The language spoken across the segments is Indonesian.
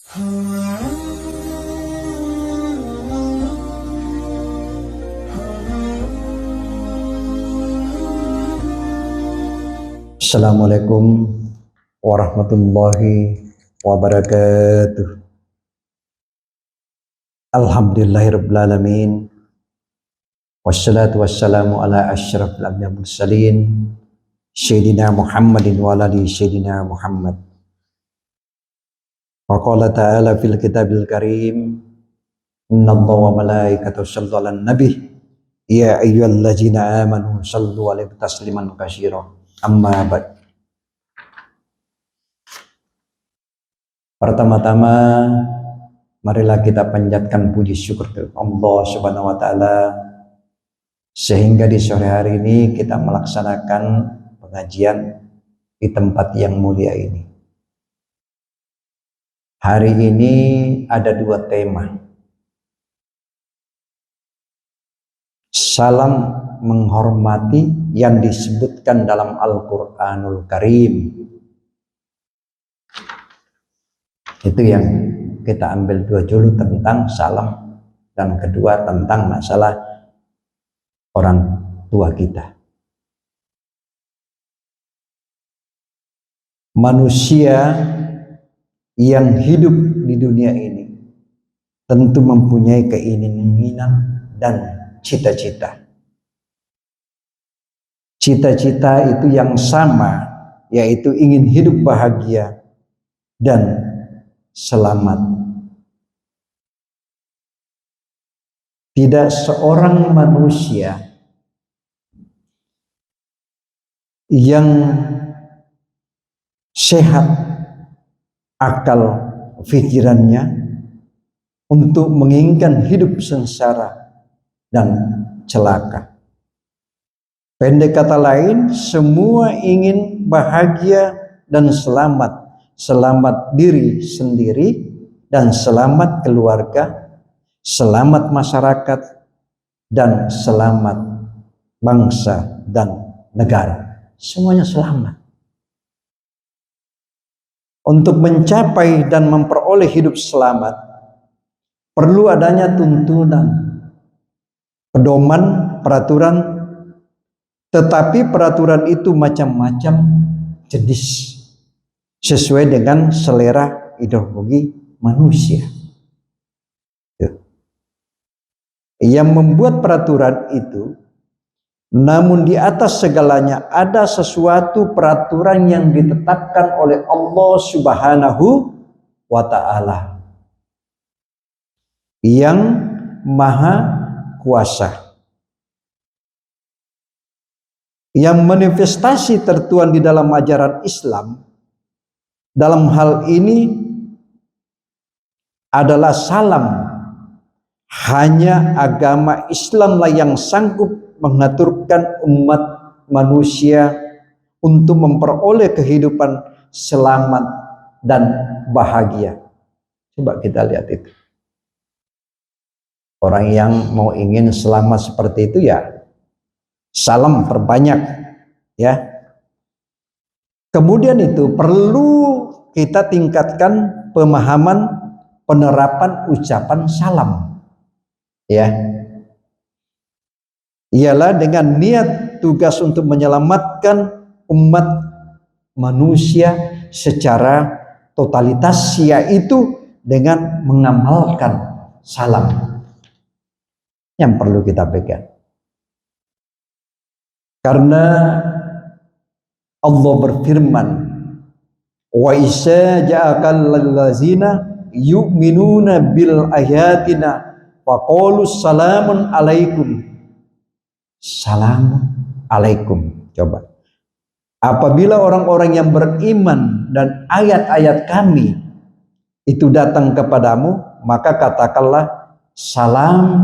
Assalamualaikum warahmatullahi wabarakatuh. Alhamdulillahirabbil alamin. Wassalatu wassalamu ala asyrafil anbiya'i wal mursalin Sayyidina Muhammadin wa ala ali Sayyidina Muhammad. Wa qala ta'ala fil kitabil karim, innallaha wa malaikatahu yusholluna 'alan nabi ya ayyuhallazina amanu shallu 'alaihi tasliman katsira. Amma ba'd. Pertama-tama marilah kita panjatkan puji syukur kepada Allah Subhanahu wa taala sehingga di sore hari ini kita melaksanakan pengajian di tempat yang mulia ini. Hari ini ada dua tema. Salam menghormati yang disebutkan dalam Al-Qur'anul Karim. Itu yang kita ambil dulu tentang salam, dan kedua tentang masalah orang tua kita. Manusia yang hidup di dunia ini tentu mempunyai keinginan dan cita-cita. Cita-cita itu yang sama, yaitu ingin hidup bahagia dan selamat. Tidak seorang manusia yang sehat akal pikirannya untuk menginginkan hidup sengsara dan celaka. Pendek kata lain, semua ingin bahagia dan selamat. Selamat diri sendiri dan selamat keluarga, selamat masyarakat, dan selamat bangsa dan negara. Semuanya selamat. Untuk mencapai dan memperoleh hidup selamat, perlu adanya tuntunan, pedoman, peraturan, tetapi peraturan itu macam-macam jenis, sesuai dengan selera ideologi manusia. Yang membuat peraturan itu, namun di atas segalanya ada sesuatu peraturan yang ditetapkan oleh Allah Subhanahu wa ta'ala yang maha kuasa, yang manifestasi tertuang di dalam ajaran Islam. Dalam hal ini adalah salam. Hanya agama Islamlah yang sanggup mengaturkan umat manusia untuk memperoleh kehidupan selamat dan bahagia. Coba kita lihat itu. Orang yang mau ingin selamat seperti itu, ya salam perbanyak, ya. Kemudian itu perlu kita tingkatkan pemahaman penerapan ucapan salam, ya. Ialah dengan niat tugas untuk menyelamatkan umat manusia secara totalitas, yaitu dengan mengamalkan salam yang perlu kita pegang. Karena Allah berfirman, wa isa ja'akal ladzina yu'minuna bil ayatina faqulu salamun alaikum. Salamun alaikum. Coba. Apabila orang-orang yang beriman dan ayat-ayat kami itu datang kepadamu, maka katakanlah salamu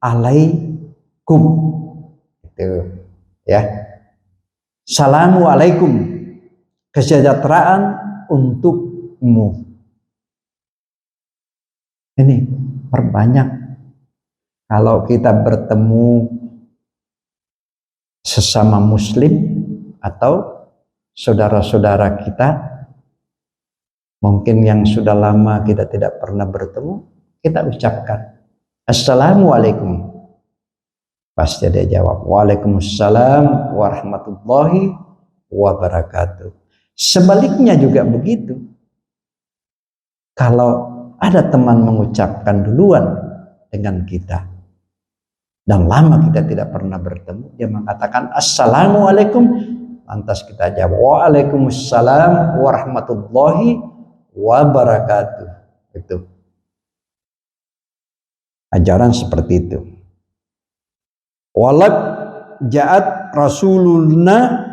alaikum. Itu. Ya, assalamualaikum, kesejahteraan untukmu. Ini perbanyak. Kalau kita bertemu sesama muslim atau saudara-saudara kita Mungkin yang sudah lama kita tidak pernah bertemu, kita ucapkan Assalamualaikum. Pasti dia jawab Waalaikumsalam warahmatullahi wabarakatuh. Sebaliknya juga begitu. Kalau ada teman mengucapkan duluan dengan kita dan lama kita tidak pernah bertemu, dia mengatakan Assalamualaikum, lantas kita jawab Waalaikumsalam warahmatullahi wabarakatuh. Itu ajaran seperti itu. Walad ja'at rasuluna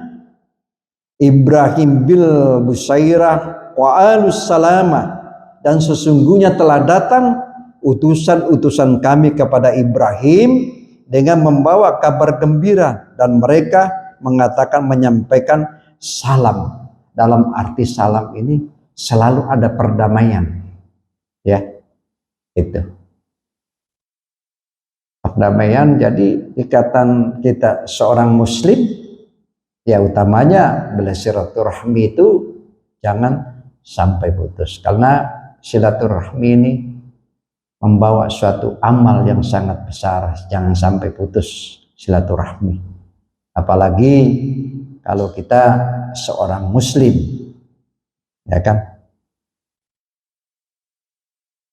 Ibrahim bil busairah wa alus salama, dan sesungguhnya telah datang utusan-utusan kami kepada Ibrahim dengan membawa kabar gembira, dan mereka mengatakan, menyampaikan salam. Dalam arti salam ini selalu ada perdamaian, ya, itu perdamaian. Jadi ikatan kita seorang muslim, ya utamanya bersilaturahmi itu jangan sampai putus, karena silaturahmi ini membawa suatu amal yang sangat besar. Jangan sampai putus silaturahmi, apalagi kalau kita seorang muslim, ya kan.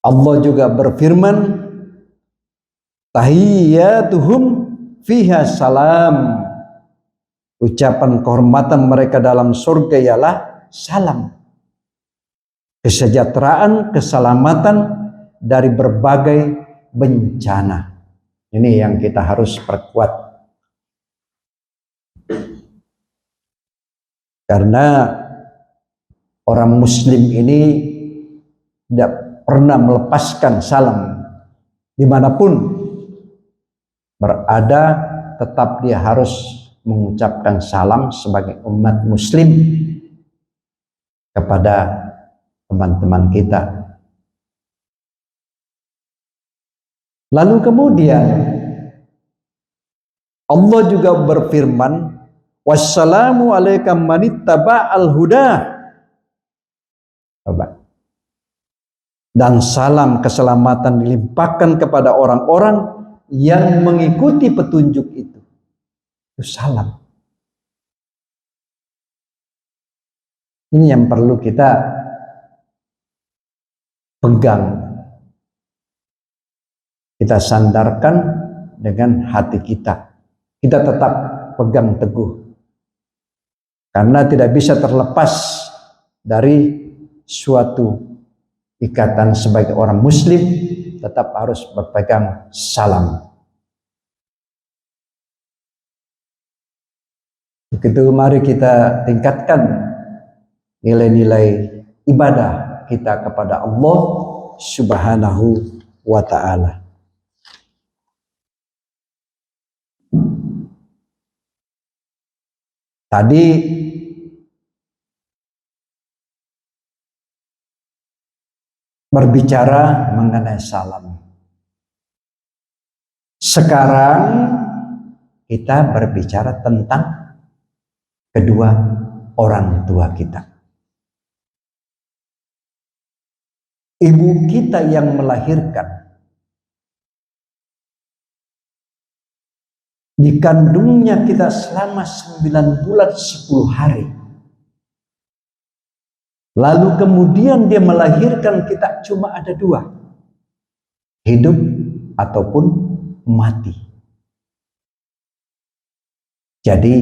Allah juga berfirman, tahiyyatuhum fiha salam, ucapan kehormatan mereka dalam surga ialah salam. Kesejahteraan, keselamatan dari berbagai bencana. Ini yang kita harus perkuat. Karena orang muslim ini tidak pernah melepaskan salam. Dimanapun berada, tetap dia harus mengucapkan salam sebagai umat muslim kepada teman-teman kita. Lalu kemudian Allah juga berfirman, wassalamu alaika manittaba'al huda. Dan salam keselamatan dilimpahkan kepada orang-orang yang mengikuti petunjuk itu. Itu salam. Ini yang perlu kita pegang, kita sandarkan dengan hati kita. Kita tetap pegang teguh, karena tidak bisa terlepas dari suatu ikatan sebagai orang muslim, tetap harus berpegang salam. Begitu, mari kita tingkatkan nilai-nilai ibadah kita kepada Allah Subhanahu wa ta'ala. Tadi berbicara mengenai salam. Sekarang kita berbicara tentang kedua orang tua kita. Ibu kita yang melahirkan, dikandungnya kita selama 9 bulan 10 hari. Lalu kemudian dia melahirkan kita cuma ada 2, hidup ataupun mati. Jadi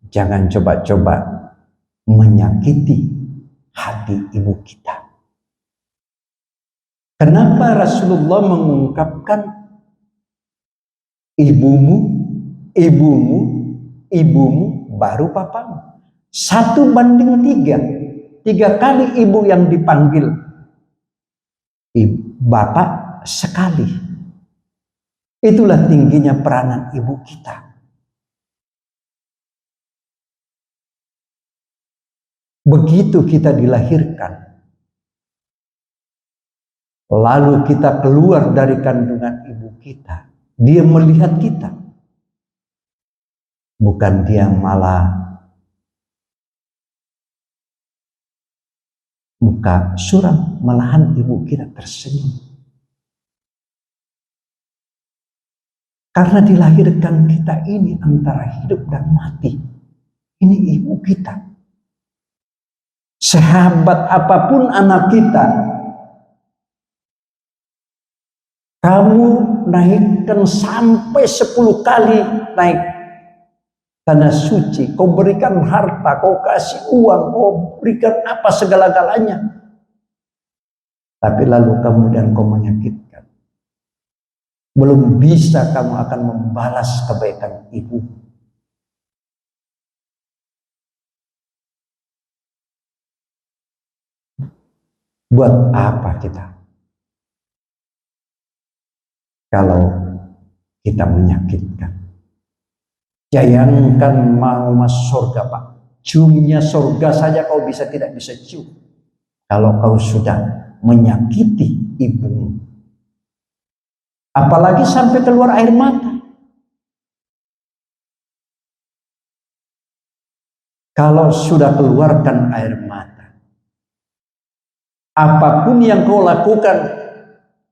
jangan coba-coba menyakiti hati ibu kita. Kenapa Rasulullah mengungkapkan ibumu, ibumu, ibumu baru papamu? 1:3. 3 kali ibu yang dipanggil, bapak sekali. Itulah tingginya peranan ibu kita. Begitu kita dilahirkan, lalu kita keluar dari kandungan ibu kita, dia melihat kita. Bukan dia malah muka suram, malahan ibu kita tersenyum. Karena dilahirkan kita ini antara hidup dan mati. Ini ibu kita. Sehebat apapun anak kita, kamu naikkan sampai 10 kali naik tanah suci, kau berikan harta, kau kasih uang, kau berikan apa segala-galanya, tapi lalu kemudian kau menyakitkan, belum bisa kamu akan membalas kebaikan ibu. Buat apa kita kalau kita menyakitkan? Jangankan mau masuk surga, Pak. Ciumnya surga saja kau tidak bisa cium. Kalau kau sudah menyakiti ibumu. Apalagi sampai keluar air mata. Kalau sudah keluarkan air mata, apapun yang kau lakukan,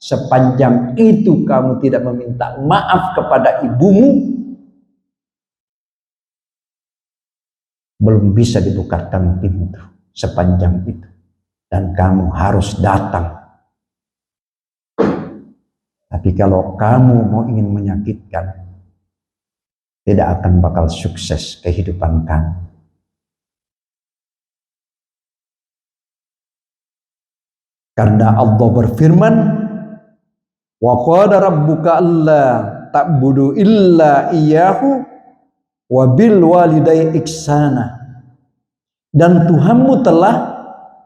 sepanjang itu kamu tidak meminta maaf kepada ibumu, belum bisa dibukakan pintu sepanjang itu. Dan kamu harus datang. Tapi kalau kamu mau ingin menyakitkan, tidak akan bakal sukses kehidupan kamu. Karena Allah berfirman, wa qala rabbuka alla ta'budu illa iyyahu wa bil walidayni ihsana. Dan Tuhanmu telah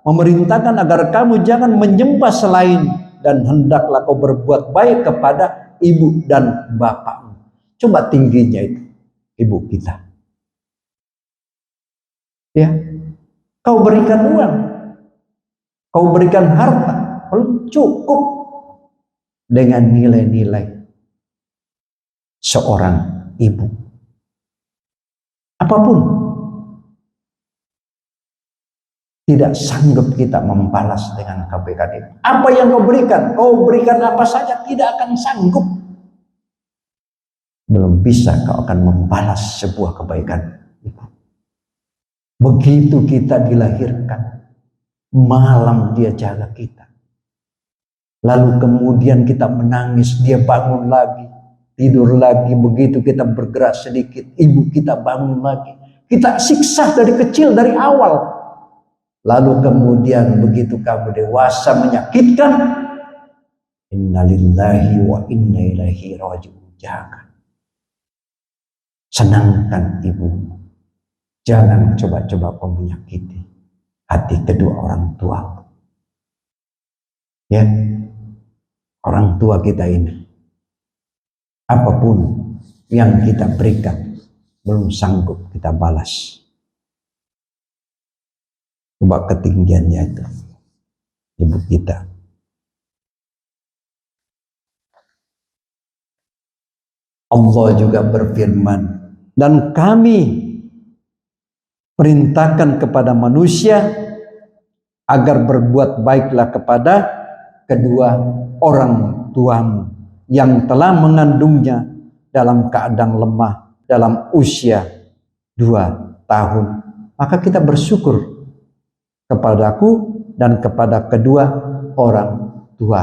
memerintahkan agar kamu jangan menyembah selain, dan hendaklah kau berbuat baik kepada ibu dan bapakmu. Coba tingginya itu ibu kita. Ya, kau berikan uang, kau berikan harta, belum cukup dengan nilai-nilai seorang ibu. Apapun tidak sanggup kita membalas dengan kebaikan itu. Apa yang kau berikan apa saja tidak akan sanggup. Belum bisa kau akan membalas sebuah kebaikan itu. Begitu kita dilahirkan, malam dia jaga kita. Lalu kemudian kita menangis, dia bangun lagi, tidur lagi. Begitu kita bergerak sedikit, ibu kita bangun lagi. Kita siksa dari kecil, dari awal. Lalu kemudian begitu kamu dewasa menyakitkan, innalillahi wa inna ilaihi raji'un. Jangan. Senangkan ibumu. Jangan coba-coba kau menyakiti hati kedua orang tua. Ya, orang tua kita ini, apapun yang kita berikan, belum sanggup kita balas. Coba ketinggiannya itu ibu kita. Allah juga berfirman, dan kami perintahkan kepada manusia agar berbuat baiklah kepada kedua orang tuamu yang telah mengandungnya dalam keadaan lemah dalam usia 2 tahun. Maka kita bersyukur kepadaku dan kepada kedua orang tua.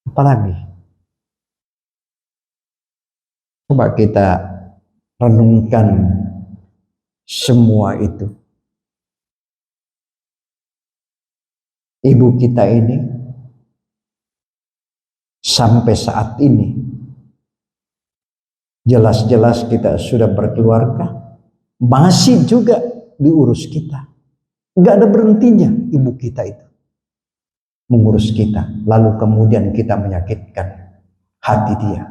Apalagi? Coba kita renungkan semua itu. Ibu kita ini sampai saat ini jelas-jelas kita sudah berkeluarga, masih juga diurus kita. Nggak ada berhentinya ibu kita itu mengurus kita. Lalu kemudian kita menyakitkan hati dia.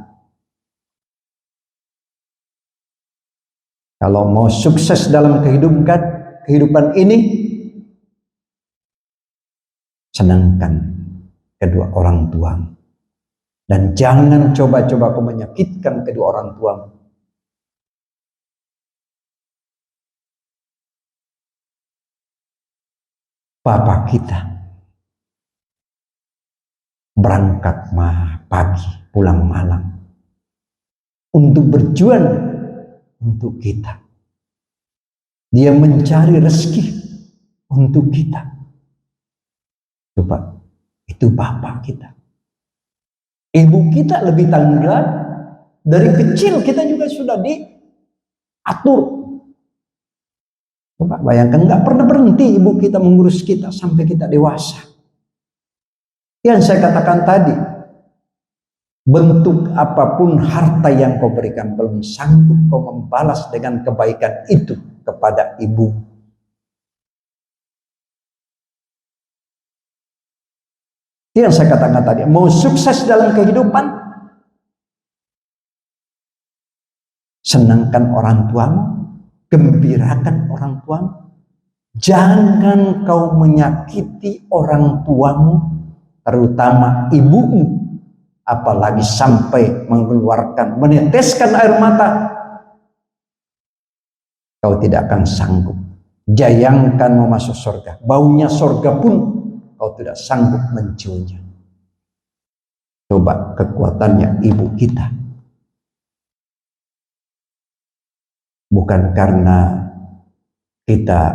Kalau mau sukses dalam kehidupan ini, senangkan kedua orang tuamu. Dan jangan coba-coba kau menyakitkan kedua orang tuamu. bapak kita berangkat pagi, pulang malam untuk berjuang untuk kita. Dia mencari rezeki untuk kita. Coba, itu bapak kita. Ibu kita lebih tanggal, dari kecil kita juga sudah diatur. Coba bayangkan, nggak pernah berhenti ibu kita mengurus kita sampai kita dewasa. Yang saya katakan tadi, bentuk apapun harta yang kau berikan, belum sanggup kau membalas dengan kebaikan itu kepada ibu. Yang saya katakan tadi, mau sukses dalam kehidupan, senangkan orang tuamu, gembirakan orang tuamu. Jangan kau menyakiti orang tuamu, terutama ibumu, apalagi sampai mengeluarkan, meneteskan air mata. Kau tidak akan sanggup. Jayangkan mau masuk surga, baunya surga pun kau tidak sanggup menciumnya. Coba kekuatannya ibu kita. Bukan karena kita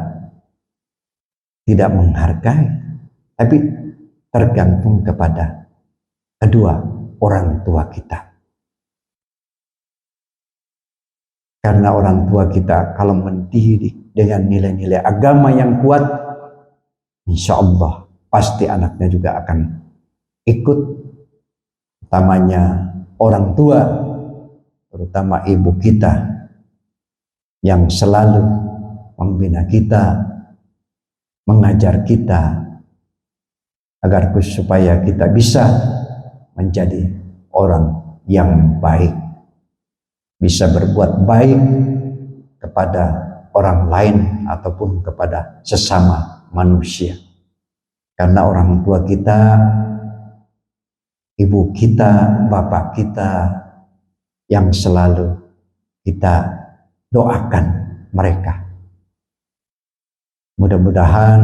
tidak menghargai, tapi tergantung kepada kedua orang tua kita. Karena orang tua kita kalau mendidik dengan nilai-nilai agama yang kuat, insya Allah pasti anaknya juga akan ikut. Utamanya orang tua, terutama ibu kita yang selalu membina kita, mengajar kita agar supaya kita bisa menjadi orang yang baik, bisa berbuat baik kepada orang lain ataupun kepada sesama manusia. Karena orang tua kita, ibu kita, bapak kita yang selalu kita doakan mereka. Mudah-mudahan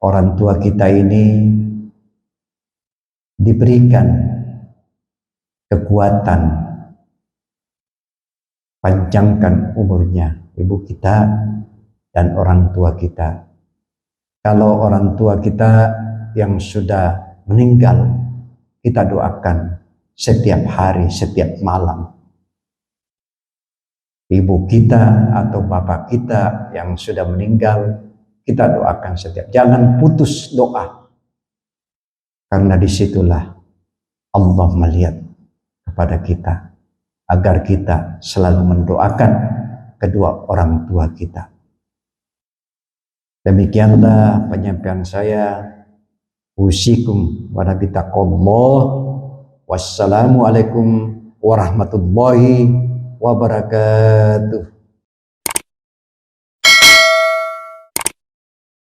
orang tua kita ini diberikan kekuatan, panjangkan umurnya ibu kita dan orang tua kita. Kalau orang tua kita yang sudah meninggal, kita doakan setiap hari, setiap malam. Ibu kita atau bapak kita yang sudah meninggal, kita doakan setiap. Jangan putus doa. Karena disitulah Allah melihat kepada kita, agar kita selalu mendoakan kedua orang tua kita. Demikianlah penyampaian saya. Usikum wa nabitaqallah. Wassalamualaikum warahmatullahi wabarakatuh.